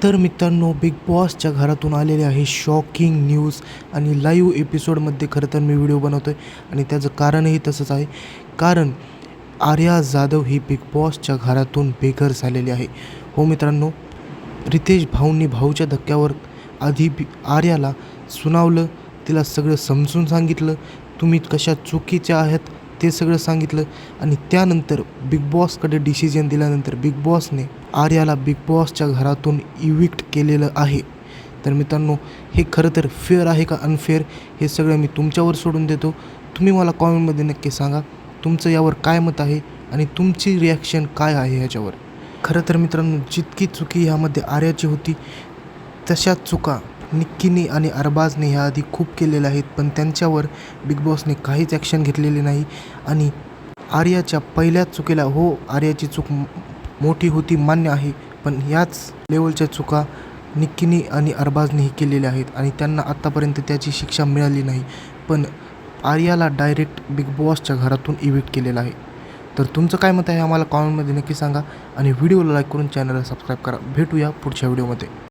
तर मित्रांनो, बिग बॉसच्या घरातून आलेले आहे शॉकिंग न्यूज आणि लाईव्ह एपिसोडमध्ये खरं तर मी व्हिडिओ बनवतो आहे आणि त्याचं कारणही तसंच आहे. कारण आर्या जाधव ही बिग बॉसच्या घरातून बेघर झालेली आहे. हो मित्रांनो, रितेश भाऊंनी भाऊच्या धक्क्यावर आधी आर्याला सुनावलं, तिला सगळं समजून सांगितलं, तुम्ही कशा चुकीच्या आहात ते सगळं सांगितलं आणि त्यानंतर बिग बॉसकडे डिसिजन दिल्यानंतर बिग बॉसने आर्याला बिग बॉसच्या घरातून इविक्ट केलेलं आहे. तर मित्रांनो, हे खरं तर फेअर आहे का अनफेअर हे सगळं मी तुमच्यावर सोडून देतो. तुम्ही मला कॉमेंटमध्ये नक्की सांगा तुमचं यावर काय मत आहे आणि तुमची रिॲक्शन काय आहे ह्याच्यावर. खरं तर मित्रांनो, जितकी चुकी ह्यामध्ये आर्याची होती तशा चुका निक्कीने आणि अरबाजने ह्याआधी खूप केलेल्या आहेत, पण त्यांच्यावर बिग बॉसने काहीच ॲक्शन घेतलेली नाही. आणि आर्याच्या पहिल्याच चुकीला हो, आर्याची चूक मोठी होती मान्य आहे, पण याच लेवलच्या चुका निक्कीने आणि अरबाजनेही केलेल्या आहेत आणि त्यांना आत्तापर्यंत त्याची शिक्षा मिळाली नाही. पण आर्याला डायरेक्ट बिग बॉसच्या घरातून इविक्ट केलेलं आहे. तर तुमचं काय मत आहे आम्हाला कॉमेंटमध्ये नक्की सांगा आणि व्हिडिओला लाईक करून चॅनलला सबस्क्राईब करा. भेटूया पुढच्या व्हिडिओमध्ये.